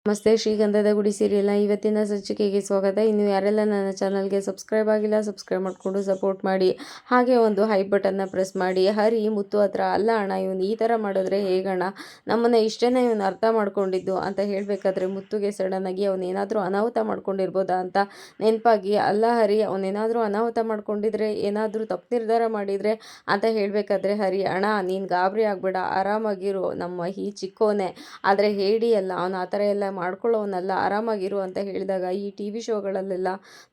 ನಮಸ್ತೆ. ಶ್ರೀಗಂಧದ ಗುಡಿ ಸೀರಿಯಲ್ನ ಇವತ್ತಿನ ಸಂಚಿಕೆಗೆ ಸ್ವಾಗತ. ಇನ್ನು ಯಾರೆಲ್ಲ ನನ್ನ ಚಾನಲ್ಗೆ ಸಬ್ಸ್ಕ್ರೈಬ್ ಆಗಿಲ್ಲ ಸಬ್ಸ್ಕ್ರೈಬ್ ಮಾಡಿಕೊಂಡು ಸಪೋರ್ಟ್ ಮಾಡಿ, ಹಾಗೆ ಒಂದು ಹೈ ಬಟನ್ನ ಪ್ರೆಸ್ ಮಾಡಿ. ಹರಿ ಮುತ್ತು ಹತ್ರ, ಅಲ್ಲ ಅಣ್ಣ ಇವನು ಈ ಥರ ಮಾಡಿದ್ರೆ ಹೇಗಣ್ಣ, ನಮ್ಮನ್ನು ಇಷ್ಟೇನೆ ಇವನು ಅರ್ಥ ಮಾಡ್ಕೊಂಡಿದ್ದು ಅಂತ ಹೇಳಬೇಕಾದ್ರೆ ಮುತ್ತುಗೆ ಸಡನ್ನಾಗಿ ಅವನೇನಾದರೂ ಅನಾಹುತ ಮಾಡ್ಕೊಂಡಿರ್ಬೋದಾ ಅಂತ ನೆನಪಾಗಿ, ಅಲ್ಲ ಹರಿ ಅವನೇನಾದರೂ ಅನಾಹುತ ಮಾಡ್ಕೊಂಡಿದ್ರೆ, ಏನಾದರೂ ತಪ್ಪು ನಿರ್ಧಾರ ಮಾಡಿದರೆ ಅಂತ ಹೇಳಬೇಕಾದ್ರೆ ಹರಿ, ಅಣ್ಣ ನೀನು ಗಾಬರಿ ಆಗಬೇಡ, ಆರಾಮಾಗಿರು, ನಮ್ಮ ಈ ಚಿಕ್ಕೋನೆ ಆದರೆ ಹೇಳಿ ಅಲ್ಲ, ಅವನು ಆ ಥರ ಎಲ್ಲ ಮಾಡ್ಕೊಳ್ಳೋನಲ್ಲ, ಆರಾಮಾಗಿರು ಅಂತ ಹೇಳಿದಾಗ, ಈ ಟಿ ವಿ ಶೋಗಳಲ್ಲೆಲ್ಲ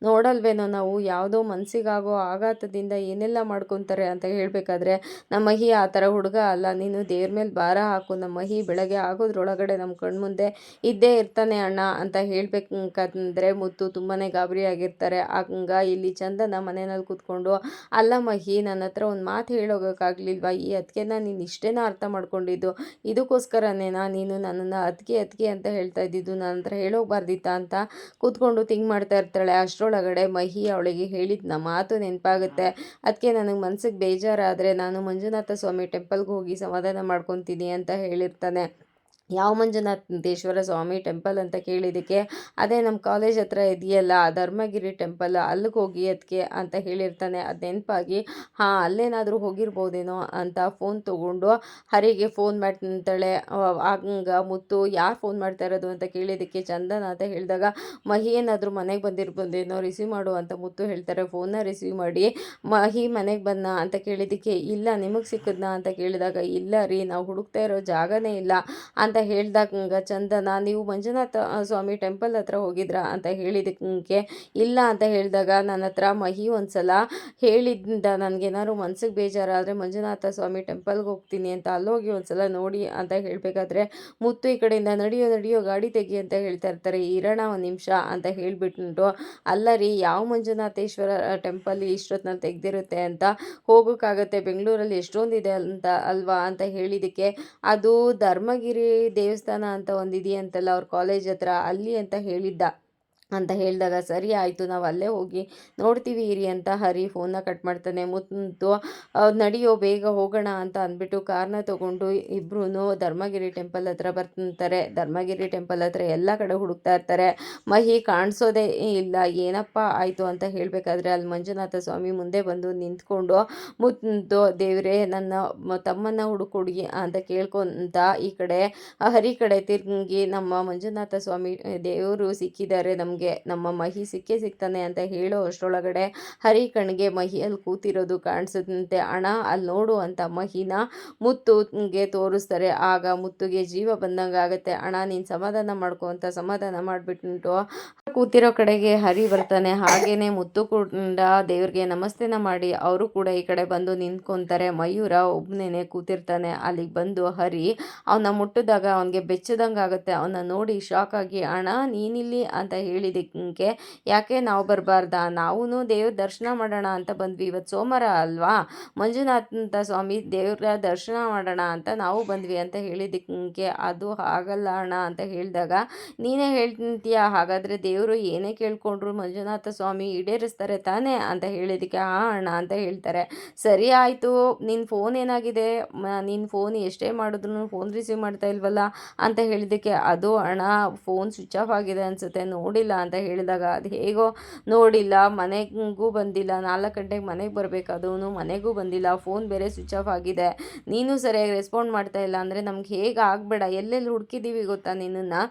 ನೋಡಲ್ವೇನೋ ನಾವು, ಯಾವುದೋ ಮನಸ್ಸಿಗಾಗೋ ಆಘಾತದಿಂದ ಏನೆಲ್ಲ ಮಾಡ್ಕೊತಾರೆ ಅಂತ ಹೇಳಬೇಕಾದ್ರೆ, ನಮ್ಮ ಮಹಿ ಆ ಥರ ಹುಡುಗ ಅಲ್ಲ, ನೀನು ದೇವ್ರ ಮೇಲೆ ಭಾರ ಹಾಕು, ನಮ್ಮ ಮಹಿ ಬೆಳಗ್ಗೆ ಆಗೋದ್ರೊಳಗಡೆ ನಮ್ಮ ಕಣ್ಮುಂದೆ ಇದ್ದೇ ಇರ್ತಾನೆ ಅಣ್ಣ ಅಂತ ಹೇಳ್ಬೇಕಂದ್ರೆ ಮುತ್ತು ತುಂಬಾ ಗಾಬರಿ ಆಗಿರ್ತಾರೆ. ಹಂಗ ಇಲ್ಲಿ ಚಂದನ ಮನೆಯಲ್ಲಿ ಕೂತ್ಕೊಂಡು, ಅಲ್ಲ ಮಹಿ ನನ್ನ ಹತ್ರ ಒಂದು ಮಾತು ಹೇಳೋಗೋಕ್ಕಾಗಲಿಲ್ವಾ, ಈ ಅದಕ್ಕೆನ ನೀನು ಇಷ್ಟೇನ ಅರ್ಥ ಮಾಡ್ಕೊಂಡಿದ್ದು, ಇದಕ್ಕೋಸ್ಕರನೇನಾ ನೀನು ನನ್ನನ್ನು ಅದಕ್ಕೆ ಅಂತ ಹೇಳ್ತಾ ಇದ್ದಿದ್ದು, ನನ್ನ ಹತ್ರ ಹೇಳೋಗ್ಬಾರ್ದಿತ್ತ ಅಂತ ಕೂತ್ಕೊಂಡು ಥಿಂಕ್ ಮಾಡ್ತಾ ಇರ್ತಾಳೆ. ಅಷ್ಟರೊಳಗಡೆ ಮಹಿ ಅವಳಿಗೆ ಹೇಳಿದ ಮಾತು ನೆನಪಾಗುತ್ತೆ. ಅದಕ್ಕೆ ನನಗೆ ಮನ್ಸಿಗೆ ಬೇಜಾರಾದರೆ ನಾನು ಮಂಜುನಾಥ ಸ್ವಾಮಿ ಟೆಂಪಲ್ಗೆ ಹೋಗಿ ಸಮಾಧಾನ ಮಾಡ್ಕೊತೀನಿ ಅಂತ ಹೇಳಿರ್ತಾನೆ. ಯಾವ ಮಂಜುನಾಥೇಶ್ವರ ಸ್ವಾಮಿ ಟೆಂಪಲ್ ಅಂತ ಕೇಳಿದ್ದಕ್ಕೆ, ಅದೇ ನಮ್ಮ ಕಾಲೇಜ್ ಹತ್ರ ಇದೆಯಲ್ಲ ಧರ್ಮಗಿರಿ ಟೆಂಪಲ್, ಅಲ್ಲಿಗೆ ಹೋಗಿ ಅದಕ್ಕೆ ಅಂತ ಹೇಳಿರ್ತಾನೆ. ಅದು ನೆನಪಾಗಿ, ಹಾಂ ಅಲ್ಲೇನಾದರೂ ಹೋಗಿರ್ಬೋದೇನೋ ಅಂತ ಫೋನ್ ತೊಗೊಂಡು ಹರಿಗೆ ಫೋನ್ ಮಾಡ್ತಾಳೆ. ಹಂಗ ಮುತ್ತು ಯಾರು ಫೋನ್ ಮಾಡ್ತಾ ಇರೋದು ಅಂತ ಕೇಳಿದ್ದಕ್ಕೆ ಚಂದನ ಅಂತ ಹೇಳಿದಾಗ, ಮಹಿ ಏನಾದರೂ ಮನೆಗೆ ಬಂದಿರ್ಬೋದೇನೋ, ರಿಸೀವ್ ಮಾಡು ಅಂತ ಮುತ್ತು ಹೇಳ್ತಾರೆ. ಫೋನ್ನ ರಿಸೀವ್ ಮಾಡಿ, ಮಹಿ ಮನೆಗೆ ಬಂದ ಅಂತ ಕೇಳಿದ್ದಕ್ಕೆ, ಇಲ್ಲ ನಿಮಗೆ ಸಿಕ್ಕದ್ನಾ ಅಂತ ಕೇಳಿದಾಗ, ಇಲ್ಲ ರೀ ನಾವು ಹುಡುಕ್ತಾ ಇರೋ ಜಾಗನೇ ಇಲ್ಲ ಅಂತ ಹೇಳ್ದಾಗ ಚಂದನ, ನೀವು ಮಂಜುನಾಥ ಸ್ವಾಮಿ ಟೆಂಪಲ್ ಹತ್ರ ಹೋಗಿದ್ರಾ ಅಂತ ಹೇಳಿದ್ದಕ್ಕೆ ಇಲ್ಲ ಅಂತ ಹೇಳಿದಾಗ, ನನ್ನ ಹತ್ರ ಮಹಿ ಒಂದ್ಸಲ ಹೇಳಿದ್ದ, ನನಗೇನಾದ್ರು ಮನ್ಸಿಗೆ ಬೇಜಾರಾದರೆ ಮಂಜುನಾಥ ಸ್ವಾಮಿ ಟೆಂಪಲ್ಗೆ ಹೋಗ್ತೀನಿ ಅಂತ, ಅಲ್ಲೋಗಿ ಒಂದ್ಸಲ ನೋಡಿ ಅಂತ ಹೇಳಬೇಕಾದ್ರೆ ಮುತ್ತು ಈ ಕಡೆಯಿಂದ ನಡಿಯೋ ಗಾಡಿ ತೆಗಿ ಅಂತ ಹೇಳ್ತಾ ಇರ್ತಾರೆ. ಇರೋಣ ಒಂದು ನಿಮಿಷ ಅಂತ ಹೇಳಿಬಿಟ್ಟು, ಅಲ್ಲ ರೀ ಯಾವ ಮಂಜುನಾಥೇಶ್ವರ ಟೆಂಪಲ್ ಇಷ್ಟೊತ್ತಿನಲ್ಲಿ ತೆಗ್ದಿರುತ್ತೆ ಅಂತ, ಹೋಗೋಕ್ಕಾಗತ್ತೆ ಬೆಂಗಳೂರಲ್ಲಿ ಎಷ್ಟೊಂದಿದೆ ಅಂತ ಅಲ್ವಾ ಅಂತ ಹೇಳಿದ್ದಕ್ಕೆ, ಅದು ಧರ್ಮಗಿರಿ ದೇವಸ್ಥಾನ ಅಂತ ಒಂದಿದೆಯಂತಲ್ಲ ಅವ್ರ ಕಾಲೇಜ್ ಹತ್ರ, ಅಲ್ಲಿ ಅಂತ ಹೇಳಿದ್ದ ಅಂತ ಹೇಳಿದಾಗ, ಸರಿ ಆಯಿತು ನಾವು ಅಲ್ಲೇ ಹೋಗಿ ನೋಡ್ತೀವಿ ಇರಿ ಅಂತ ಹರಿ ಫೋನ್ನ ಕಟ್ ಮಾಡ್ತಾನೆ. ಮುತ್ತು ನಡಿಯೋ ಬೇಗ ಹೋಗೋಣ ಅಂತ ಅಂದ್ಬಿಟ್ಟು ಕಾರ್ನ ತೊಗೊಂಡು ಇಬ್ಬರೂ ಧರ್ಮಗಿರಿ ಟೆಂಪಲ್ ಹತ್ರ ಬರ್ತಾರೆ. ಧರ್ಮಗಿರಿ ಟೆಂಪಲ್ ಹತ್ರ ಎಲ್ಲ ಕಡೆ ಹುಡುಕ್ತಾ ಇರ್ತಾರೆ. ಮಹಿ ಕಾಣಿಸೋದೇ ಇಲ್ಲ. ಏನಪ್ಪ ಆಯಿತು ಅಂತ ಹೇಳಬೇಕಾದ್ರೆ ಅಲ್ಲಿ ಮಂಜುನಾಥ ಸ್ವಾಮಿ ಮುಂದೆ ಬಂದು ನಿಂತ್ಕೊಂಡು, ಮುತ್ತು ದೇವರೇ ನನ್ನ ತಮ್ಮನ್ನ ಹುಡುಕೊಡಿ ಅಂತ ಕೇಳ್ಕೊಂತ ಈ ಕಡೆ ಹರಿ ಕಡೆ ತಿರುಗಿ, ನಮ್ಮ ಮಂಜುನಾಥ ಸ್ವಾಮಿ ದೇವರು ಸಿಕ್ಕಿದ್ದಾರೆ, ನಮ್ಮ ಮಹಿ ಸಿಗ್ತಾನೆ ಅಂತ ಹೇಳೋ ಅಷ್ಟರೊಳಗಡೆ ಹರಿ ಕಣ್ಣಿಗೆ ಮಹಿಯಲ್ಲಿ ಕೂತಿರೋದು ಕಾಣಿಸುತ್ತೆ. ಅಣ್ಣ ಅಲ್ಲಿ ನೋಡು ಅಂತ ಮಹಿನ ಮುತ್ತುಗೆ ತೋರಿಸ್ತಾರೆ. ಆಗ ಮುತ್ತುಗೆ ಜೀವ ಬಂದಂಗೆ ಆಗುತ್ತೆ. ಅಣ್ಣ ನೀನು ಸಮಾಧಾನ ಮಾಡ್ಕೊ ಅಂತ ಸಮಾಧಾನ ಮಾಡಿಬಿಟ್ಟು ಕೂತಿರೋ ಕಡೆಗೆ ಹರಿ ಬರ್ತಾನೆ. ಹಾಗೇನೆ ಮುತ್ತು ಕೂಡ ದೇವ್ರಿಗೆ ನಮಸ್ತೆನ ಮಾಡಿ ಅವರು ಕೂಡ ಈ ಕಡೆ ಬಂದು ನಿಂತ್ಕೊತಾರೆ. ಮಯೂರ ಒಬ್ಬನೇ ಕೂತಿರ್ತಾನೆ. ಅಲ್ಲಿಗೆ ಬಂದು ಹರಿ ಅವನ್ನ ಮುಟ್ಟಿದಾಗ ಅವನಿಗೆ ಬೆಚ್ಚದಂಗೆ ಆಗುತ್ತೆ. ಅವನ್ನ ನೋಡಿ ಶಾಕ್ ಆಗಿ, ಅಣ್ಣ ನೀನಿಲ್ಲಿ ಅಂತ ಹೇಳಿದ್ದಕ್ಕೆ, ಯಾಕೆ ನಾವು ಬರಬಾರ್ದಾ, ನಾವೂ ದೇವ್ರ ದರ್ಶನ ಮಾಡೋಣ ಅಂತ ಬಂದ್ವಿ, ಇವತ್ತು ಸೋಮವಾರ ಅಲ್ವಾ, ಮಂಜುನಾಥ ಸ್ವಾಮಿ ದೇವ್ರ ದರ್ಶನ ಮಾಡೋಣ ಅಂತ ನಾವು ಬಂದ್ವಿ ಅಂತ ಹೇಳಿದ್ದಕ್ಕೆ, ಅದು ಆಗಲ್ಲ ಅಣ್ಣ ಅಂತ ಹೇಳಿದಾಗ, ನೀನೇ ಹೇಳ್ತೀಯ ಹಾಗಾದರೆ ದೇವರು ಏನೇ ಕೇಳ್ಕೊಂಡ್ರು ಮಂಜುನಾಥ ಸ್ವಾಮಿ ಈಡೇರಿಸ್ತಾರೆ ತಾನೇ ಅಂತ ಹೇಳಿದ್ದಕ್ಕೆ, ಹಾಂ ಅಣ್ಣ ಅಂತ ಹೇಳ್ತಾರೆ. ಸರಿ ಆಯಿತು, ನಿನ್ನ ಫೋನ್ ಏನಾಗಿದೆ, ನಿನ್ನ ಫೋನ್ ಎಷ್ಟೇ ಮಾಡಿದ್ರು ಫೋನ್ ರಿಸೀವ್ ಮಾಡ್ತಾ ಇಲ್ವಲ್ಲ ಅಂತ ಹೇಳಿದ್ದಕ್ಕೆ, ಅದು ಅಣ್ಣ ಫೋನ್ ಸ್ವಿಚ್ ಆಫ್ ಆಗಿದೆ ಅನಿಸುತ್ತೆ ನೋಡಿಲ್ಲ ಅಂತ ಹೇಳಿದಾಗ, ಅದು ಹೇಗೋ ನೋಡಿಲ್ಲ, ಮನೆಗೂ ಬಂದಿಲ್ಲ, 4 ಗಂಟೆಗೆ ಮನೆಗೆ ಬರಬೇಕಾದವನು ಮನೆಗೂ ಬಂದಿಲ್ಲ, ಫೋನ್ ಬೇರೆ ಸ್ವಿಚ್ ಆಫ್ ಆಗಿದೆ, ನೀನು ಸರಿಯಾಗಿ ರೆಸ್ಪಾಂಡ್ ಮಾಡ್ತಾ ಇಲ್ಲ ಅಂದರೆ ನಮ್ಗೆ ಹೇಗೆ ಆಗಬೇಡ, ಎಲ್ಲೆಲ್ಲಿ ಹುಡುಕಿದ್ದೀವಿ ಗೊತ್ತಾ ನಿನ್ನನ್ನು,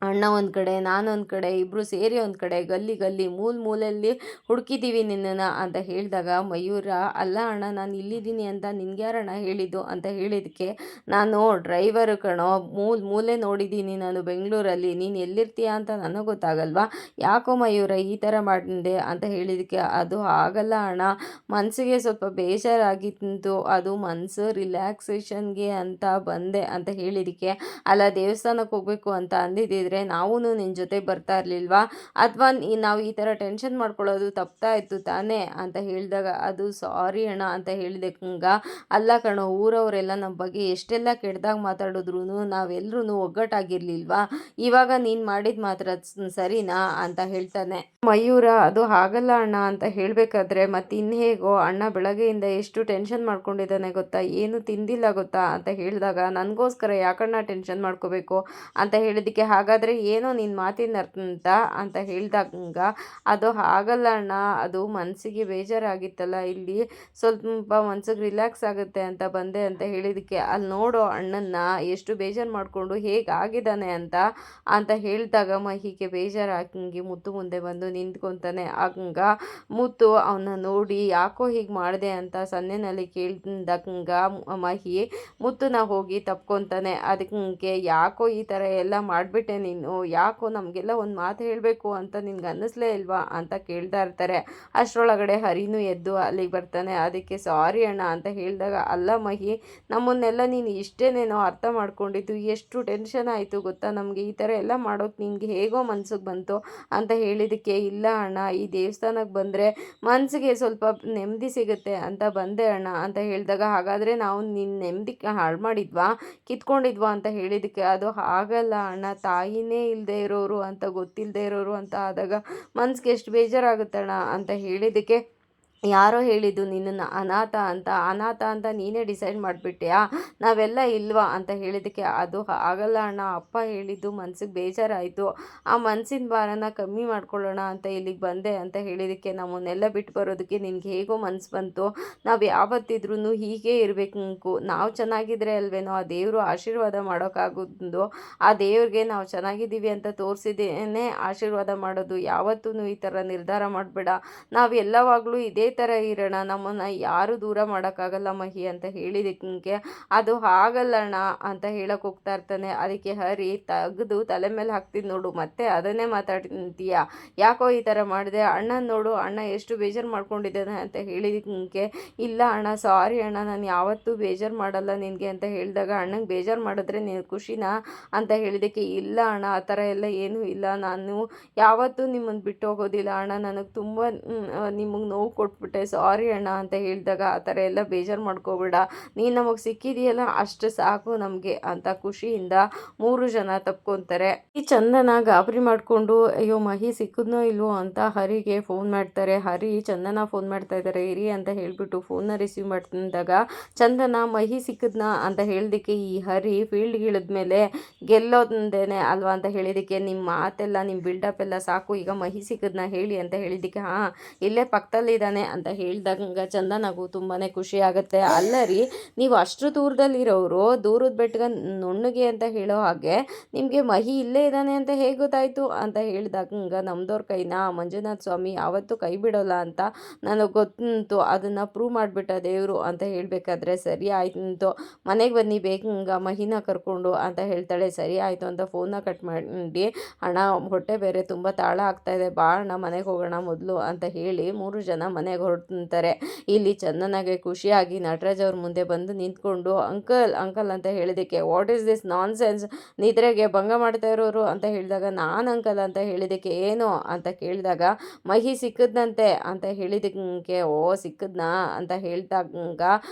ಅಣ್ಣ ಒಂದು ಕಡೆ ನಾನೊಂದು ಕಡೆ ಇಬ್ಬರು ಸೇರಿ ಒಂದು ಕಡೆ ಗಲ್ಲಿ ಮೂಲೆಯಲ್ಲಿ ಹುಡುಕಿದ್ದೀವಿ ನಿನ್ನನ್ನು ಅಂತ ಹೇಳಿದಾಗ, ಮಯೂರ ಅಲ್ಲ ಅಣ್ಣ ನಾನು ಇಲ್ಲಿದ್ದೀನಿ ಅಂತ ನಿನ್ಗ್ಯಾರಣ್ಣ ಹೇಳಿದ್ದು ಅಂತ ಹೇಳಿದ್ದಕ್ಕೆ, ನಾನು ಡ್ರೈವರು ಕಣೋ, ಮೂಲೆ ನೋಡಿದ್ದೀನಿ ನಾನು ಬೆಂಗಳೂರಲ್ಲಿ, ನೀನು ಎಲ್ಲಿರ್ತೀಯ ಅಂತ ನನಗೆ ಗೊತ್ತಾಗಲ್ವಾ, ಯಾಕೋ ಮಯೂರ ಈ ಥರ ಮಾಡಿದೆ ಅಂತ ಹೇಳಿದ್ದಕ್ಕೆ, ಅದು ಆಗಲ್ಲ ಅಣ್ಣ, ಮನಸ್ಸಿಗೆ ಸ್ವಲ್ಪ ಬೇಜಾರಾಗಿತ್ತು, ಅದು ಮನಸ್ಸು ರಿಲ್ಯಾಕ್ಸೇಷನ್ಗೆ ಅಂತ ಬಂದೆ ಅಂತ ಹೇಳಿದ್ದಕ್ಕೆ, ಅಲ್ಲ ದೇವಸ್ಥಾನಕ್ಕೆ ಹೋಗಬೇಕು ಅಂತ ಅಂದಿದ್ದಿದ್ರೆ ನಾವು ನಿನ್ನ ಜೊತೆ ಬರ್ತಾ ಇರಲಿಲ್ವಾ, ಅಥವಾ ನಾವು ಈ ಥರ ಟೆನ್ಷನ್ ಮಾಡ್ಕೊಳ್ಳೋದು ತಪ್ತಾ ಇತ್ತು ತಾನೇ ಅಂತ ಹೇಳಿದಾಗ, ಅದು ಸಾರಿ ಅಣ್ಣ ಅಂತ ಹೇಳಿದೆಂಗ, ಅಲ್ಲ ಕಣೋ ಊರವರೆಲ್ಲ ನಮ್ಮ ಬಗ್ಗೆ ಎಷ್ಟೆಲ್ಲ ಕೆಟ್ಟದಾಗ ಮಾತಾಡಿದ್ರು ನಾವೆಲ್ಲರೂ ಒಗ್ಗಟ್ಟಾಗಿರ್ಲಿಲ್ವಾ, ಇವಾಗ ನೀನು ಮಾಡಿದ ಮಾತ್ರ ಸರಿನಾ ಅಂತ ಹೇಳ್ತಾನೆ. ಮಯೂರ ಅದು ಆಗಲ್ಲ ಅಣ್ಣ ಅಂತ ಹೇಳಬೇಕಾದ್ರೆ, ಮತ್ತು ಹೇಗೋ ಅಣ್ಣ ಬೆಳಗ್ಗೆಯಿಂದ ಎಷ್ಟು ಟೆನ್ಷನ್ ಮಾಡ್ಕೊಂಡಿದ್ದಾನೆ ಗೊತ್ತಾ, ಏನು ತಿಂದಿಲ್ಲ ಗೊತ್ತಾ ಅಂತ ಹೇಳಿದಾಗ, ನನಗೋಸ್ಕರ ಯಾಕಣ್ಣ ಟೆನ್ಷನ್ ಮಾಡ್ಕೋಬೇಕು ಅಂತ ಹೇಳಿದ್ದಕ್ಕೆ, ಹಾಗಾದರೆ ಹಾಗಾದರೆ ಏನೋ ನಿನ್ನ ಮಾತಿನ ಅರ್ಥ ಅಂತ ಹೇಳಿದಾಗ, ಅದು ಆಗಲ್ಲ ಅಣ್ಣ, ಅದು ಮನಸ್ಸಿಗೆ ಬೇಜಾರಾಗಿತ್ತಲ್ಲ, ಇಲ್ಲಿ ಸ್ವಲ್ಪ ಮನ್ಸಿಗೆ ರಿಲ್ಯಾಕ್ಸ್ ಆಗುತ್ತೆ ಅಂತ ಬಂದೆ ಅಂತ ಹೇಳಿದಕ್ಕೆ, ಅಲ್ಲಿ ನೋಡೋ ಅಣ್ಣನ್ನ ಎಷ್ಟು ಬೇಜಾರು ಮಾಡಿಕೊಂಡು ಹೇಗಾಗಿದ್ದಾನೆ ಅಂತ ಅಂತ ಹೇಳಿದಾಗ ಮಹಿಗೆ ಬೇಜಾರಾಗಿ ಮುತ್ತು ಮುಂದೆ ಬಂದು ನಿಂತ್ಕೊತಾನೆ. ಹಂಗ ಮುತ್ತು ಅವನ್ನ ನೋಡಿ ಯಾಕೋ ಹೀಗೆ ಮಾಡಿದೆ ಅಂತ ಸನ್ನೆನಲ್ಲಿ ಕೇಳಿದಾಗ ಮಹಿ ಮುತ್ತುನ ಹೋಗಿ ತಪ್ಕೊತಾನೆ. ಅದಕ್ಕೆ ಯಾಕೋ ಈ ಥರ ಎಲ್ಲ ಮಾಡಿಬಿಟ್ಟೆ ನೀನು, ಯಾಕೋ ನಮಗೆಲ್ಲ ಒಂದು ಮಾತು ಹೇಳಬೇಕು ಅಂತ ನಿನ್ಗೆ ಅನ್ನಿಸ್ಲೇ ಇಲ್ವಾ ಅಂತ ಕೇಳ್ತಾ ಇರ್ತಾರೆ. ಅಷ್ಟರೊಳಗಡೆ ಹರಿನೂ ಎದ್ದು ಅಲ್ಲಿಗೆ ಬರ್ತಾನೆ. ಅದಕ್ಕೆ ಸಾರಿ ಅಣ್ಣ ಅಂತ ಹೇಳಿದಾಗ, ಅಲ್ಲ ಮಹಿ, ನಮ್ಮನ್ನೆಲ್ಲ ನೀನು ಇಷ್ಟೇನೇನೋ ಅರ್ಥ ಮಾಡ್ಕೊಂಡಿದ್ದು, ಎಷ್ಟು ಟೆನ್ಷನ್ ಆಯಿತು ಗೊತ್ತಾ ನಮಗೆ, ಈ ಥರ ಎಲ್ಲ ಮಾಡೋಕೆ ನಿನಗೆ ಹೇಗೋ ಮನ್ಸಿಗೆ ಬಂತು ಅಂತ ಹೇಳಿದ್ದಕ್ಕೆ, ಇಲ್ಲ ಅಣ್ಣ, ಈ ದೇವಸ್ಥಾನಕ್ಕೆ ಬಂದರೆ ಮನಸ್ಸಿಗೆ ಸ್ವಲ್ಪ ನೆಮ್ಮದಿ ಸಿಗುತ್ತೆ ಅಂತ ಬಂದೆ ಅಣ್ಣ ಅಂತ ಹೇಳಿದಾಗ, ಹಾಗಾದರೆ ನಾವು ನಿನ್ನ ನೆಮ್ಮದಿ ಹಾಳು ಮಾಡಿದ್ವಾ, ಕಿತ್ಕೊಂಡಿದ್ವಾ ಅಂತ ಹೇಳಿದ್ದಕ್ಕೆ, ಅದು ಆಗಲ್ಲ ಅಣ್ಣ, ತಾಯಿನೇ ಇಲ್ಲದೆ ಇರೋರು ಅಂತ ಗೊತ್ತಿಲ್ಲದೆ ಇರೋರು ಅಂತ ಆದಾಗ ಮನ್ಸಿಗೆ ಎಷ್ಟು ಬೇಜಾರಾಗುತ್ತಣ್ಣ ಅಂತ ಹೇಳಿದ್ದಕ್ಕೆ, ಯಾರೋ ಹೇಳಿದ್ದು ನಿನ್ನನ್ನು ಅನಾಥ ಅಂತ ನೀನೇ ಡಿಸೈಡ್ ಮಾಡಿಬಿಟ್ಯಾ, ನಾವೆಲ್ಲ ಇಲ್ವಾ ಅಂತ ಹೇಳಿದ್ದಕ್ಕೆ, ಅದು ಆಗಲ್ಲ ಅಣ್ಣ, ಅಪ್ಪ ಹೇಳಿದ್ದು ಮನ್ಸಿಗೆ ಬೇಜಾರಾಯಿತು, ಆ ಮನಸ್ಸಿನ ಭಾರನ ಕಮ್ಮಿ ಮಾಡ್ಕೊಳ್ಳೋಣ ಅಂತ ಇಲ್ಲಿಗೆ ಬಂದೆ ಅಂತ ಹೇಳಿದ್ದಕ್ಕೆ, ನಮ್ಮನ್ನೆಲ್ಲ ಬಿಟ್ಟು ಬರೋದಕ್ಕೆ ನಿನ್ಗೆ ಹೇಗೋ ಮನಸ್ಸು ಬಂತು, ನಾವು ಯಾವತ್ತಿದ್ರೂ ಹೀಗೆ ಇರಬೇಕು, ನಾವು ಚೆನ್ನಾಗಿದ್ರೆ ಅಲ್ವೇನೋ ಆ ದೇವರು ಆಶೀರ್ವಾದ ಮಾಡೋಕ್ಕಾಗೋದು, ಆ ದೇವ್ರಿಗೆ ನಾವು ಚೆನ್ನಾಗಿದ್ದೀವಿ ಅಂತ ತೋರಿಸಿದೇನೆ ಆಶೀರ್ವಾದ ಮಾಡೋದು, ಯಾವತ್ತೂ ಈ ಥರ ನಿರ್ಧಾರ ಮಾಡಬೇಡ, ನಾವು ಎಲ್ಲವಾಗಲೂ ಇದೇ ಥರ ಇರೋಣ, ನಮ್ಮನ್ನು ಯಾರೂ ದೂರ ಮಾಡೋಕ್ಕಾಗಲ್ಲ ಮಹಿ ಅಂತ ಹೇಳಿದ್ದಕ್ಕೆ, ಅದು ಆಗಲ್ಲಣ್ಣ ಅಂತ ಹೇಳಕ್ಕೆ ಹೋಗ್ತಾ ಇರ್ತಾನೆ. ಅದಕ್ಕೆ ಹರಿ ತೆಗೆದು ತಲೆ ಮೇಲೆ ಹಾಕ್ತಿದ್ದು ನೋಡು, ಮತ್ತೆ ಅದನ್ನೇ ಮಾತಾಡ್ತೀಯ, ಯಾಕೋ ಈ ಥರ ಮಾಡಿದೆ, ಅಣ್ಣನ ನೋಡು, ಅಣ್ಣ ಎಷ್ಟು ಬೇಜಾರು ಮಾಡ್ಕೊಂಡಿದ್ದಾನೆ ಅಂತ ಹೇಳಿದ್ದಕ್ಕೆ, ಇಲ್ಲ ಅಣ್ಣ ಸಾರಿ ಅಣ್ಣ, ನಾನು ಯಾವತ್ತೂ ಬೇಜಾರು ಮಾಡಲ್ಲ ನಿನಗೆ ಅಂತ ಹೇಳಿದಾಗ, ಅಣ್ಣಂಗೆ ಬೇಜಾರು ಮಾಡಿದ್ರೆ ನೀನು ಖುಷಿನಾ ಅಂತ ಹೇಳಿದ್ದಕ್ಕೆ, ಇಲ್ಲ ಅಣ್ಣ ಆ ಥರ ಎಲ್ಲ ಏನೂ ಇಲ್ಲ, ನಾನು ಯಾವತ್ತೂ ನಿಮ್ಮನ್ನು ಬಿಟ್ಟು ಹೋಗೋದಿಲ್ಲ ಅಣ್ಣ, ನನಗೆ ತುಂಬ ನಿಮಗೆ ನೋವು ಕೊಟ್ಬಿಟ್ಟೆ, ಸಾರಿ ಅಣ್ಣ ಅಂತ ಹೇಳಿದಾಗ, ಆ ಥರ ಎಲ್ಲ ಬೇಜಾರು ಮಾಡ್ಕೋಬೇಡ, ನೀನು ನಮಗೆ ಸಿಕ್ಕಿದೆಯಲ್ಲ ಅಷ್ಟು ಸಾಕು ನಮಗೆ ಅಂತ ಖುಷಿಯಿಂದ 3 ಜನ ತಪ್ಕೊತಾರೆ. ಈ ಚಂದನ ಗಾಬರಿ ಮಾಡಿಕೊಂಡು ಅಯ್ಯೋ ಮಹಿ ಸಿಕ್ಕಿದ್ನೋ ಇಲ್ವೋ ಅಂತ ಹರಿಗೆ ಫೋನ್ ಮಾಡ್ತಾರೆ. ಹರಿ ಚಂದನ ಫೋನ್ ಮಾಡ್ತಾ ಇದ್ದಾರೆ ಇರಿ ಅಂತ ಹೇಳಿಬಿಟ್ಟು ಫೋನ್ನ ರಿಸೀವ್ ಮಾಡಿದಾಗ, ಚಂದನ ಮಹಿ ಸಿಕ್ಕಿದ್ನಾ ಅಂತ ಹೇಳಿದಕ್ಕೆ, ಈ ಹರಿ ಫೀಲ್ಡ್ಗೆ ಇಳಿದ್ಮೇಲೆ ಗೆಲ್ಲೋದೇನೆ ಅಲ್ವಾ ಅಂತ ಹೇಳಿದ್ದಕ್ಕೆ, ನಿಮ್ಮ ಮಾತೆಲ್ಲ ನಿಮ್ಮ ಬಿಲ್ಡಪ್ ಎಲ್ಲ ಸಾಕು, ಈಗ ಮಹಿ ಸಿಕ್ಕಿದ್ನ ಹೇಳಿ ಅಂತ ಹೇಳಿದ್ದಕ್ಕೆ, ಹಾಂ ಇಲ್ಲೇ ಪಕ್ಕದಲ್ಲಿದ್ದಾನೆ ಅಂತ ಹೇಳಿದಾಗ ಚಂದನಗೂ ತುಂಬಾ ಖುಷಿ ಆಗುತ್ತೆ. ಅಲ್ಲ ರೀ, ನೀವು ಅಷ್ಟು ದೂರದಲ್ಲಿರೋರು ದೂರದ ಬೆಟ್ಟಗ ನುಣ್ಣಗೆ ಅಂತ ಹೇಳೋ ಹಾಗೆ ನಿಮಗೆ ಮಹಿ ಇಲ್ಲೇ ಇದ್ದಾನೆ ಅಂತ ಹೇಗೆ ಗೊತ್ತಾಯಿತು ಅಂತ ಹೇಳಿದಾಗ, ನಮ್ದವ್ರ ಕೈನ ಮಂಜುನಾಥ ಸ್ವಾಮಿ ಯಾವತ್ತೂ ಕೈ ಬಿಡೋಲ್ಲ ಅಂತ ನನಗೆ ಗೊತ್ತಂತು, ಅದನ್ನು ಪ್ರೂವ್ ಮಾಡಿಬಿಟ್ಟ ದೇವರು ಅಂತ ಹೇಳಬೇಕಾದ್ರೆ, ಸರಿ ಆಯ್ತು ಮನೆಗೆ ಬನ್ನಿ ಬೇಗ ಮಹಿನ ಕರ್ಕೊಂಡು ಅಂತ ಹೇಳ್ತಾಳೆ. ಸರಿ ಆಯಿತು ಅಂತ ಫೋನ್ನ ಕಟ್ ಮಾಡಿ, ಅಣ್ಣ ಹೊಟ್ಟೆ ಬೇರೆ ತುಂಬ ತಾಳ ಆಗ್ತಾಯಿದೆ, ಬಾ ಅಣ್ಣ ಮನೆಗೆ ಹೋಗೋಣ ಮೊದಲು ಅಂತ ಹೇಳಿ 3 ಜನ ಮನೆಗೆ ಹೊರಡ್ತಾರೆ. ಇಲ್ಲಿ ಚಂದನಗೆ ಖುಷಿಯಾಗಿ ನಟರಾಜ್ ಅವ್ರ ಮುಂದೆ ಬಂದು ನಿಂತ್ಕೊಂಡು, ಅಂಕಲ್ ಅಂಕಲ್ ಅಂತ ಹೇಳಿದ್ದಕ್ಕೆ, what is this non sense, ನಿದ್ರೆಗೆ ಭಂಗ ಮಾಡ್ತಾ ಇರೋರು ಅಂತ ಹೇಳಿದಾಗ, ನಾನು ಅಂಕಲ್ ಅಂತ ಹೇಳಿದ್ದಕ್ಕೆ, ಏನು ಅಂತ ಕೇಳಿದಾಗ, ಮಹಿ ಸಿಕ್ಕಿದ್ನಂತೆ ಅಂತ ಹೇಳಿದ್ದಕ್ಕೆ, ಓ ಸಿಕ್ಕಿದ್ನಾ ಅಂತ ಹೇಳಿದಾಗ,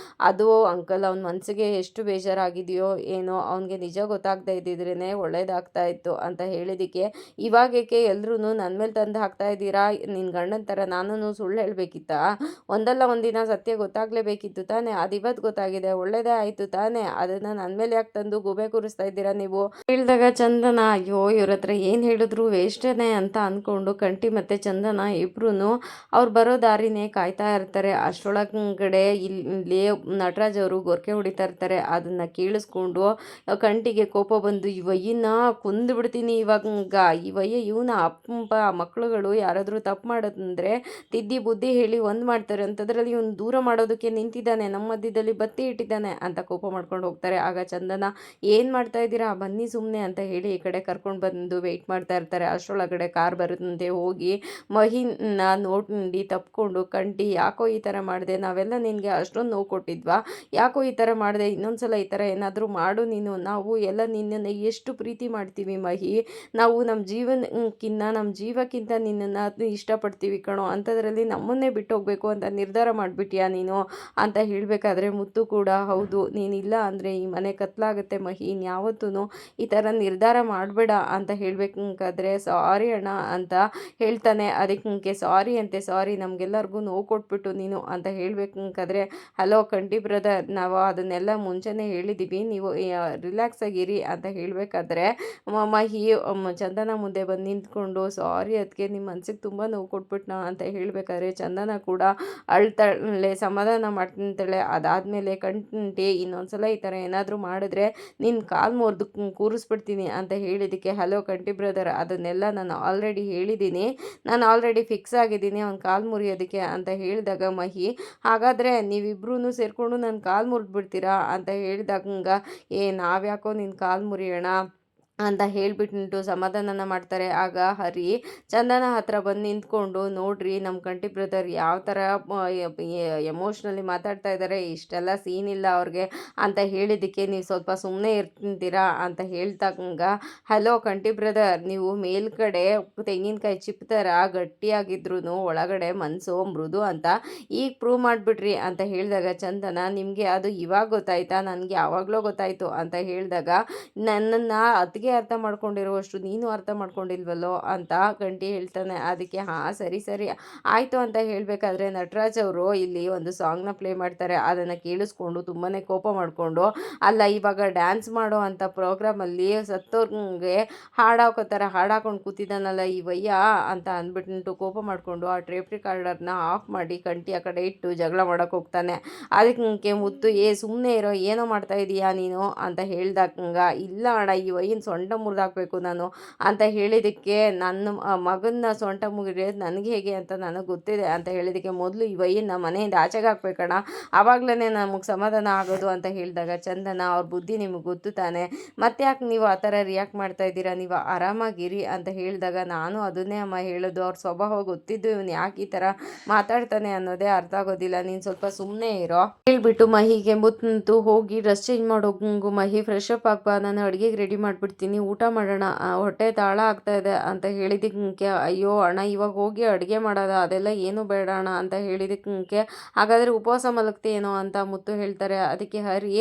ಅದು ಅಂಕಲ್ ಅವನ ಮನಸ್ಸಿಗೆ ಎಷ್ಟು ಬೇಜಾರಾಗಿದೆಯೋ ಏನೋ, ಅವನಿಗೆ ನಿಜ ಗೊತ್ತಾಗದೇ ಇದ್ದಿದ್ರೇ ಒಳ್ಳೇದಾಗ್ತಾ ಇತ್ತು ಅಂತ ಹೇಳಿದ್ದಕ್ಕೆ, ಇವಾಗಕ್ಕೆ ಎಲ್ಲರೂ ನನ್ನ ಮೇಲೆ ತಂದು ಹಾಕ್ತಾ ಇದ್ದೀರಾ, ನಿನ್ನ ಗಂಡನ ಥರ ನಾನು ಸುಳ್ಳು ಹೇಳಬೇಕಿತ್ತಾ, ಒಂದಲ್ಲ ಒಂದಿನ ಸತ್ಯ ಗೊತ್ತಾಗಲೇಬೇಕಿತ್ತು ತಾನೇ, ಅದು ಇವತ್ತು ಗೊತ್ತಾಗಿದೆ, ಒಳ್ಳೇದೇ ಆಯಿತು ತಾನೇ, ಅದನ್ನು ನನ್ನ ಮೇಲೆ ಯಾಕೆ ತಂದು ಗುಬೆ ಕೂರಿಸ್ತಾ ಇದ್ದೀರಾ ನೀವು ಹೇಳಿದಾಗ, ಚಂದನ ಅಯ್ಯೋ ಇವ್ರ ಹತ್ರ ಏನು ಹೇಳಿದ್ರು ವೇಸ್ಟೇ ಅಂತ ಅಂದ್ಕೊಂಡು ಕಂಟಿ ಮತ್ತು ಚಂದನ ಇಬ್ಬರೂ ಅವ್ರು ಬರೋ ದಾರಿನೇ ಕಾಯ್ತಾ ಇರ್ತಾರೆ. ಅಷ್ಟರೊಳಗಡೆ ಇಲ್ಲಿ ನಟರಾಜ್ ಅವರು ಗೊರಕೆ ಹೊಡಿತಾ ಇರ್ತಾರೆ. ಅದನ್ನು ಕೇಳಿಸ್ಕೊಂಡು ಕಂಟಿಗೆ ಕೋಪ ಬಂದು, ಇವಯ್ಯನ ಕೊಂದು ಬಿಡ್ತೀನಿ ಇವಾಗ, ಇವಯ್ಯ ಇವನ ಅಪ್ಪ ಮಕ್ಕಳುಗಳು ಯಾರಾದರೂ ತಪ್ಪು ಮಾಡೋದಂದರೆ ತಿದ್ದಿ ಬುದ್ಧಿ ಹೇಳಿ ಒಂದು ಮಾಡ್ತಾರೆ, ಅಂಥದ್ರಲ್ಲಿ ಇವನು ದೂರ ಮಾಡೋದಕ್ಕೆ ನಿಂತಿದ್ದಾನೆ, ನಮ್ಮ ಮಧ್ಯದಲ್ಲಿ ಬತ್ತಿ ಇಟ್ಟಿದ್ದಾನೆ ಅಂತ ಕೋಪ ಮಾಡ್ಕೊಂಡು ಹೋಗ್ತಾರೆ. ಆಗ ಚಂದನ, ಏನು ಮಾಡ್ತಾ ಇದ್ದೀರಾ ಬನ್ನಿ ಸುಮ್ಮನೆ ಅಂತ ಹೇಳಿ ಈ ಕಡೆ ಕರ್ಕೊಂಡು ಬಂದು ವೆಯ್ಟ್ ಮಾಡ್ತಾ ಇರ್ತಾರೆ. ಅಷ್ಟರೊಳಗಡೆ ಕಾರ್ ಬರುತ್ತೆ. ಹೋಗಿ ಮಹಿನ ನೋಡಿ ತಪ್ಕೊಂಡು, ಕಂಟಿ ಯಾಕೋ ಈ ಥರ ಮಾಡಿದೆ, ನಾವೆಲ್ಲ ನಿನಗೆ ಅಷ್ಟೊಂದು ನೋವು ಕೊಟ್ಟಿದ್ವಾ, ಯಾಕೋ ಈ ಥರ ಮಾಡಿದೆ, ಇನ್ನೊಂದ್ಸಲ ಈ ಥರ ಏನಾದರೂ ಮಾಡು ನೀನು, ನಾವು ಎಲ್ಲ ನಿನ್ನನ್ನು ಎಷ್ಟು ಪ್ರೀತಿ ಮಾಡ್ತೀವಿ ಮಹಿ, ನಾವು ನಮ್ಮ ಜೀವಕ್ಕಿಂತ ನಿನ್ನನ್ನು ಇಷ್ಟಪಡ್ತೀವಿ ಕಣೋ, ಅಂಥದ್ರಲ್ಲಿ ನಮ್ಮನ್ನೇ ಬಿಟ್ಟು ಬಿಟ್ಟು ಹೋಗಬೇಕು ಅಂತ ನಿರ್ಧಾರ ಮಾಡಿಬಿಟ್ಯಾ ನೀನು ಅಂತ ಹೇಳಬೇಕಾದ್ರೆ ಮುತ್ತು ಕೂಡ ಹೌದು, ನೀನಿಲ್ಲ ಅಂದರೆ ಈ ಮನೆ ಕತ್ಲಾಗುತ್ತೆ ಮಹಿ, ಇನ್ಯಾವತ್ತೂ ಈ ಥರ ನಿರ್ಧಾರ ಮಾಡಬೇಡ ಅಂತ ಹೇಳಬೇಕಾದ್ರೆ ಸಾರಿ ಅಣ್ಣ ಅಂತ ಹೇಳ್ತಾನೆ. ಅದಕ್ಕೆ ಸಾರಿ ಅಂತೆ, ಸಾರಿ ನಮಗೆಲ್ಲರಿಗೂ ನೋವು ಕೊಟ್ಬಿಟ್ಟು ನೀನು ಅಂತ ಹೇಳಬೇಕಾದ್ರೆ ಹಲೋ ಕಂಟಿ ಬ್ರದರ್, ನಾವು ಅದನ್ನೆಲ್ಲ ಮುಂಚೆನೇ ಹೇಳಿದ್ದೀವಿ, ನೀವು ರಿಲ್ಯಾಕ್ಸ್ ಆಗಿರಿ ಅಂತ ಹೇಳಬೇಕಾದ್ರೆ ಮಹಿ ಚಂದನ ಮುಂದೆ ಬಂದು ನಿಂತ್ಕೊಂಡು ಸಾರಿ ಅದಕ್ಕೆ ನಿಮ್ಮ ಮನ್ಸಿಗೆ ತುಂಬ ನೋವು ಕೊಟ್ಬಿಟ್ನಾ ಅಂತ ಹೇಳಬೇಕಾದ್ರೆ ಚಂದನ ಕೂಡ ಅಳ್ತಾಳೆ, ಸಮಾಧಾನ ಮಾಡ್ತಾಳೆ. ಅದಾದಮೇಲೆ ಕಂಟಿ ಇನ್ನೊಂದ್ಸಲ ಈ ಥರ ಏನಾದರೂ ಮಾಡಿದ್ರೆ ನಿನ್ನ ಕಾಲು ಮುರಿದು ಕೂರಿಸ್ಬಿಡ್ತೀನಿ ಅಂತ ಹೇಳಿದ್ದಕ್ಕೆ ಹಲೋ ಕಂಟಿ ಬ್ರದರ್, ಅದನ್ನೆಲ್ಲ ನಾನು ಆಲ್ರೆಡಿ ಹೇಳಿದ್ದೀನಿ, ನಾನು ಆಲ್ರೆಡಿ ಫಿಕ್ಸ್ ಆಗಿದ್ದೀನಿ ಅವ್ನ ಕಾಲು ಮುರಿಯೋದಕ್ಕೆ ಅಂತ ಹೇಳಿದಾಗ ಮಹಿ ಹಾಗಾದರೆ ನೀವಿಬ್ರೂ ಸೇರಿಕೊಂಡು ನನ್ನ ಕಾಲು ಮುರಿದ್ಬಿಡ್ತೀರಾ ಅಂತ ಹೇಳಿದಾಗ ನಾವ್ಯಾಕೋ ನಿನ್ನ ಕಾಲು ಮುರಿಯೋಣ ಅಂತ ಹೇಳಿಬಿಟ್ಟು ಸಮಾಧಾನನ ಮಾಡ್ತಾರೆ. ಆಗ ಹರಿ ಚಂದನ ಹತ್ರ ಬಂದು ನಿಂತ್ಕೊಂಡು ನೋಡ್ರಿ ನಮ್ಮ ಕಂಟಿ ಬ್ರದರ್ ಯಾವ ಥರ ಎಮೋಷ್ನಲಿ ಮಾತಾಡ್ತಾ ಇದ್ದಾರೆ, ಇಷ್ಟೆಲ್ಲ ಸೀನ್ ಇಲ್ಲ ಅವ್ರಿಗೆ ಅಂತ ಹೇಳಿದ್ದಕ್ಕೆ ನೀವು ಸ್ವಲ್ಪ ಸುಮ್ಮನೆ ಇರ್ತೀರಾ ಅಂತ ಹೇಳ್ದಾಗ ಹಲೋ ಕಂಟಿ ಬ್ರದರ್, ನೀವು ಮೇಲ್ಗಡೆ ತೆಂಗಿನಕಾಯಿ ಚಿಪ್ ಥರ ಗಟ್ಟಿಯಾಗಿದ್ರು ಒಳಗಡೆ ಮನಸ್ಸು ಮೃದು ಅಂತ ಈಗ ಪ್ರೂವ್ ಮಾಡಿಬಿಡ್ರಿ ಅಂತ ಹೇಳಿದಾಗ ಚಂದನ ನಿಮಗೆ ಅದು ಇವಾಗ ಗೊತ್ತಾಯ್ತಾ, ನನಗೆ ಯಾವಾಗಲೂ ಗೊತ್ತಾಯಿತು ಅಂತ ಹೇಳಿದಾಗ ನನ್ನನ್ನು ಅದಕ್ಕೆ ಅರ್ಥ ಮಾಡ್ಕೊಂಡಿರುವಷ್ಟು ನೀನು ಅರ್ಥ ಮಾಡ್ಕೊಂಡಿಲ್ವಲ್ಲೋ ಅಂತ ಕಂಟಿ ಹೇಳ್ತಾನೆ. ಅದಕ್ಕೆ ಹಾಂ ಸರಿ ಸರಿ ಆಯಿತು ಅಂತ ಹೇಳಬೇಕಾದ್ರೆ ನಟರಾಜ್ ಅವರು ಇಲ್ಲಿ ಒಂದು ಸಾಂಗ್ನ ಪ್ಲೇ ಮಾಡ್ತಾರೆ. ಅದನ್ನು ಕೇಳಿಸ್ಕೊಂಡು ತುಂಬಾ ಕೋಪ ಮಾಡಿಕೊಂಡು ಅಲ್ಲ ಇವಾಗ ಡ್ಯಾನ್ಸ್ ಮಾಡೋ ಅಂಥ ಪ್ರೋಗ್ರಾಮಲ್ಲಿ ಸತ್ತೋರ್ಗೆ ಹಾಡಾಕೋತಾರೆ ಹಾಡಾಕೊಂಡು ಕೂತಿದ್ದಾನಲ್ಲ ಈ ವಯ್ಯ ಅಂತ ಅಂದ್ಬಿಟ್ಟು ಕೋಪ ಮಾಡಿಕೊಂಡು ಆ ಟೇಪ್ ರಿಕಾರ್ಡರ್ನ ಆಫ್ ಮಾಡಿ ಕಂಟಿ ಆ ಕಡೆ ಇಟ್ಟು ಜಗಳ ಮಾಡೋಕೆ ಹೋಗ್ತಾನೆ. ಅದಕ್ಕೆ ಮುತ್ತು ಸುಮ್ಮನೆ ಇರೋ, ಏನೋ ಮಾಡ್ತಾ ಇದೀಯಾ ನೀನು ಅಂತ ಹೇಳ್ದಾಗ ಇಲ್ಲ ಅಣ್ಣ ಈ ವಯ್ಯನ ಸೊಂಟ ಮುರಿದಾಕಬೇಕು ನಾನು ಅಂತ ಹೇಳಿದ್ದಕ್ಕೆ ನನ್ನ ಮಗನ ಸೊಂಟ ಮುಗಿದ್ರೆ ನನಗೆ ಹೇಗೆ ಅಂತ ನನಗೆ ಗೊತ್ತಿದೆ ಅಂತ ಹೇಳಿದ್ದಕ್ಕೆ ಮೊದಲು ಈ ವಯ್ಯನ ಮನೆಯಿಂದ ಆಚೆಗೆ ಹಾಕ್ಬೇಕಣ್ಣ, ಆವಾಗಲೇ ನಮಗೆ ಸಮಾಧಾನ ಆಗೋದು ಅಂತ ಹೇಳಿದಾಗ ಚಂದನ ಅವ್ರ ಬುದ್ಧಿ ನಿಮಗೆ ಗೊತ್ತು ತಾನೆ, ಮತ್ತೆ ಯಾಕೆ ನೀವು ಆ ಥರ ರಿಯಾಕ್ಟ್ ಮಾಡ್ತಾ ಇದ್ದೀರಾ, ನೀವು ಆರಾಮಾಗಿರಿ ಅಂತ ಹೇಳಿದಾಗ ನಾನು ಅದನ್ನೇ ಅಮ್ಮ ಹೇಳೋದು, ಅವ್ರ ಸ್ವಭಾವ ಗೊತ್ತಿದ್ದು ಇವನು ಯಾಕೆ ಈ ಥರ ಮಾತಾಡ್ತಾನೆ ಅನ್ನೋದೇ ಅರ್ಥ ಆಗೋದಿಲ್ಲ, ನೀನು ಸ್ವಲ್ಪ ಸುಮ್ಮನೆ ಇರೋ ಹೇಳ್ಬಿಟ್ಟು ಮಹಿಗೆ ಮುತ್ತು ಹೋಗಿ ಡ್ರೆಸ್ ಚೇಂಜ್ ಮಾಡೋಂಗು ಮಹಿ ಫ್ರೆಶ್ ಅಪ್ ಆಗ್ಬಾ, ನಾನು ಅಡುಗೆಗೆ ರೆಡಿ ಮಾಡಿಬಿಡ್ತೀನಿ, ಊಟ ಮಾಡೋಣ, ಹೊಟ್ಟೆ ತಾಳ ಆಗ್ತಾ ಇದೆ ಅಂತ ಹೇಳಿದ್ದಕ್ಕೆ ಅಯ್ಯೋ ಅಣ್ಣ ಇವಾಗ ಹೋಗಿ ಅಡುಗೆ ಮಾಡೋದ ಅದೆಲ್ಲ ಏನು ಬೇಡ ಅಣ್ಣ ಅಂತ ಹೇಳಿದ್ದಕ್ಕೆ ಹಾಗಾದರೆ ಉಪವಾಸ ಮಲಗ್ತೇನೋ ಅಂತ ಮುತ್ತು ಹೇಳ್ತಾರೆ. ಅದಕ್ಕೆ ಹರಿ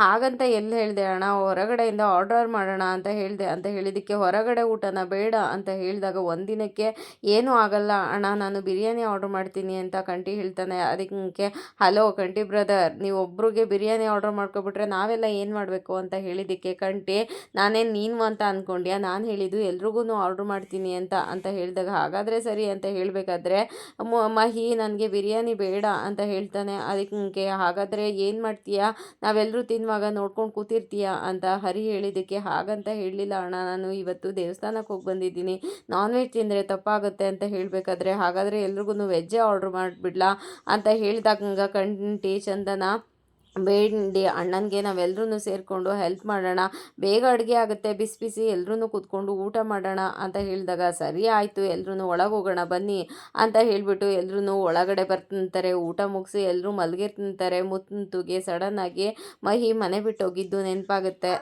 ಹಾಗಂತ ಎಲ್ಲಿ ಹೇಳಿದೆ ಅಣ್ಣ, ಹೊರಗಡೆಯಿಂದ ಆರ್ಡರ್ ಮಾಡೋಣ ಅಂತ ಹೇಳಿದೆ ಅಂತ ಹೇಳಿದ್ದಕ್ಕೆ ಹೊರಗಡೆ ಊಟನ ಬೇಡ ಅಂತ ಹೇಳಿದಾಗ ಒಂದಿನಕ್ಕೆ ಏನೂ ಆಗಲ್ಲ ಅಣ್ಣ, ನಾನು ಬಿರಿಯಾನಿ ಆರ್ಡರ್ ಮಾಡ್ತೀನಿ ಅಂತ ಕಂಟಿ ಹೇಳ್ತಾನೆ. ಅದಕ್ಕೆ ಹಲೋ ಕಂಟಿ ಬ್ರದರ್, ನೀವು ಒಬ್ರಿಗೆ ಬಿರಿಯಾನಿ ಆರ್ಡರ್ ಮಾಡ್ಕೊಬಿಟ್ರೆ ನಾವೆಲ್ಲ ಏನು ಮಾಡಬೇಕು ಅಂತ ಹೇಳಿದ್ದಕ್ಕೆ ಕಂಟಿ ನಾನೇನು ನೀನು ಅಂತ ಅಂದ್ಕೊಂಡ್ಯಾ, ನಾನು ಹೇಳಿದ್ದು ಎಲ್ರಿಗೂ ಆರ್ಡ್ರ್ ಮಾಡ್ತೀನಿ ಅಂತ ಹೇಳಿದಾಗ ಹಾಗಾದರೆ ಸರಿ ಅಂತ ಹೇಳಬೇಕಾದ್ರೆ ಮಹಿ ನನಗೆ ಬಿರಿಯಾನಿ ಬೇಡ ಅಂತ ಹೇಳ್ತಾನೆ. ಅದಕ್ಕೆ ಹಾಗಾದರೆ ಏನು ಮಾಡ್ತೀಯಾ, ನಾವೆಲ್ಲರೂ ತಿನ್ನುವಾಗ ನೋಡ್ಕೊಂಡು ಕೂತಿರ್ತೀಯಾ ಅಂತ ಹರಿ ಹೇಳಿದ್ದಕ್ಕೆ ಹಾಗಂತ ಹೇಳಲಿಲ್ಲ ಅಣ್ಣ, ನಾನು ಇವತ್ತು ದೇವಸ್ಥಾನಕ್ಕೆ ಹೋಗಿ ಬಂದಿದ್ದೀನಿ, ನಾನ್ ವೆಜ್ ತಿಂದರೆ ತಪ್ಪಾಗುತ್ತೆ ಅಂತ ಹೇಳಬೇಕಾದ್ರೆ ಹಾಗಾದರೆ ಎಲ್ರಿಗೂ ವೆಜ್ಜೇ ಆರ್ಡ್ರ್ ಮಾಡಿಬಿಡ್ಲಾ ಅಂತ ಹೇಳಿದಾಗ ಕಂಟಿ ಚಂದನ ಬೇಡಿ ಅಣ್ಣನಿಗೆ ನಾವೆಲ್ಲರೂ ಸೇರಿಕೊಂಡು ಹೆಲ್ಪ್ ಮಾಡೋಣ, ಬೇಗ ಅಡುಗೆ ಆಗುತ್ತೆ, ಬಿಸಿ ಬಿಸಿ ಎಲ್ಲರೂ ಕೂತ್ಕೊಂಡು ಊಟ ಮಾಡೋಣ ಅಂತ ಹೇಳಿದಾಗ ಸರಿ ಆಯಿತು ಎಲ್ಲರೂ ಒಳಗೆ ಹೋಗೋಣ ಬನ್ನಿ ಅಂತ ಹೇಳಿಬಿಟ್ಟು ಎಲ್ಲರೂ ಒಳಗಡೆ ಬರ್ತಿರ್ತಾರೆ. ಊಟ ಮುಗಿಸಿ ಎಲ್ಲರೂ ಮಲಗಿರ್ತಿರ್ತಾರೆ. ಮುತ್ತುಗೆ ಸಡನ್ನಾಗಿ ಮಹಿ ಮನೆ ಬಿಟ್ಟು ಹೋಗಿದ್ದು ನೆನಪಾಗುತ್ತೆ.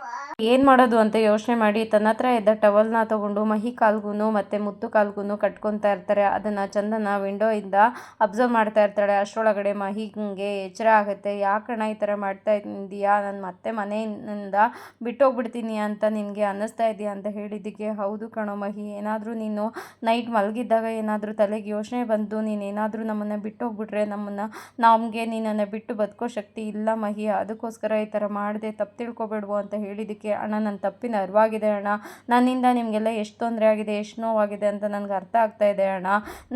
ಏನು ಮಾಡೋದು ಅಂತ ಯೋಚನೆ ಮಾಡಿ ತನ್ನ ಹತ್ರ ಇದ್ದ ಟವಲ್ನ ತೊಗೊಂಡು ಮಹಿ ಕಾಲ್ಗೂ ಮತ್ತು ಮುತ್ತು ಕಾಲ್ಗೂ ಕಟ್ಕೊತಾ ಇರ್ತಾರೆ. ಅದನ್ನು ಚಂದನ ವಿಂಡೋಯಿಂದ ಅಬ್ಸರ್ವ್ ಮಾಡ್ತಾ ಇರ್ತಾಳೆ. ಅಷ್ಟರೊಳಗಡೆ ಮಹಿಗೆ ಎಚ್ಚರ ಆಗುತ್ತೆ. ಯಾಕಣ್ಣ ಈ ಥರ ಮಾಡ್ತಾ ಇದೀಯಾ, ನಾನು ಮತ್ತೆ ಮನೆಯಿಂದ ಬಿಟ್ಟೋಗ್ಬಿಡ್ತೀನಿ ಅಂತ ನಿನಗೆ ಅನ್ನಿಸ್ತಾ ಇದೆಯಾ ಅಂತ ಹೇಳಿದ್ದಕ್ಕೆ ಹೌದು ಕಣೋ ಮಹಿ, ಏನಾದರೂ ನೀನು ನೈಟ್ ಮಲಗಿದ್ದಾಗ ಏನಾದರೂ ತಲೆಗೆ ಯೋಚನೆ ಬಂದು ನೀನೇನಾದರೂ ನಮ್ಮನ್ನು ಬಿಟ್ಟು ಹೋಗ್ಬಿಟ್ರೆ ನಮಗೆ ನಿನ್ನನ್ನು ಬಿಟ್ಟು ಬದುಕೋ ಶಕ್ತಿ ಇಲ್ಲ ಮಹಿ, ಅದಕ್ಕೋಸ್ಕರ ಈ ಥರ ಮಾಡಿದೆ, ತಪ್ಪು ತಿಳ್ಕೊಬೇಡ್ವೋ ಅಂತ ಹೇಳಿದ್ದಕ್ಕೆ ಅಣ್ಣ ನನ್ನ ತಪ್ಪಿನ ಅರಿವಾಗಿದೆ ಅಣ್ಣ, ನನ್ನಿಂದ ನಿಮಗೆಲ್ಲ ಎಷ್ಟು ತೊಂದರೆ ಆಗಿದೆ, ಎಷ್ಟು ನೋವಾಗಿದೆ ಅಂತ ನನಗೆ ಅರ್ಥ ಆಗ್ತಾ ಇದೆ ಅಣ್ಣ,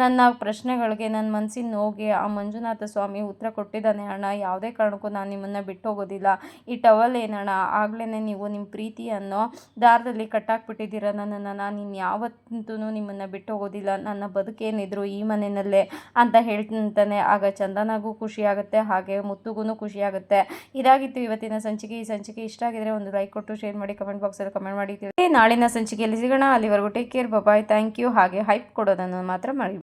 ನನ್ನ ಪ್ರಶ್ನೆಗಳಿಗೆ ನನ್ನ ಮನಸ್ಸಿನ ನೋವಿಗೆ ಆ ಮಂಜುನಾಥ ಸ್ವಾಮಿ ಉತ್ತರ ಕೊಟ್ಟಿದ್ದಾನೆ ಅಣ್ಣ, ಯಾವುದೇ ಕಾರಣಕ್ಕೂ ನಾನು ನಿಮ್ಮನ್ನು ಬಿಟ್ಟು ಹೋಗೋದಿಲ್ಲ, ಈ ಟವಲ್ ಏನಣ್ಣ ಆಗಲೇ ನೀವು ನಿಮ್ಮ ಪ್ರೀತಿ ಅನ್ನೋ ದಾರದಲ್ಲಿ ಕಟ್ಟಾಕ್ಬಿಟ್ಟಿದ್ದೀರ ನನ್ನನ್ನು, ನಾನು ಇನ್ಯಾವತ್ತೂ ನಿಮ್ಮನ್ನು ಬಿಟ್ಟು ಹೋಗೋದಿಲ್ಲ, ನನ್ನ ಬದುಕೇನಿದ್ರು ಈ ಮನೆಯಲ್ಲೇ ಅಂತ ಹೇಳ್ತಾನೆ. ಆಗ ಚಂದನಾಗೂ ಖುಷಿಯಾಗುತ್ತೆ, ಹಾಗೆ ಮುತ್ತುಗೂ ಖುಷಿಯಾಗುತ್ತೆ. ಇದಾಗಿತ್ತು ಇವತ್ತಿನ ಸಂಚಿಕೆ. ಈ ಸಂಚಿಕೆ ಇಷ್ಟ ಆಗಿದ್ರೆ ಒಂದು ಲೈಕ್ ಕೊಟ್ಟು ಶೇರ್ ಮಾಡಿ, ಕಮೆಂಟ್ ಬಾಕ್ಸಲ್ಲಿ ಕಮೆಂಟ್ ಮಾಡಿ. ನಾಳಿನ ಸಂಚಿಕೆಯಲ್ಲಿ ಸಿಗೋಣ, ಅಲ್ಲಿವರೆಗೂ take care, bye, thank you. ಹಾಗೆ ಹೈಪ್ ಕೊಡೋದನ್ನು ಮಾತ್ರ ಮಾಡಿ.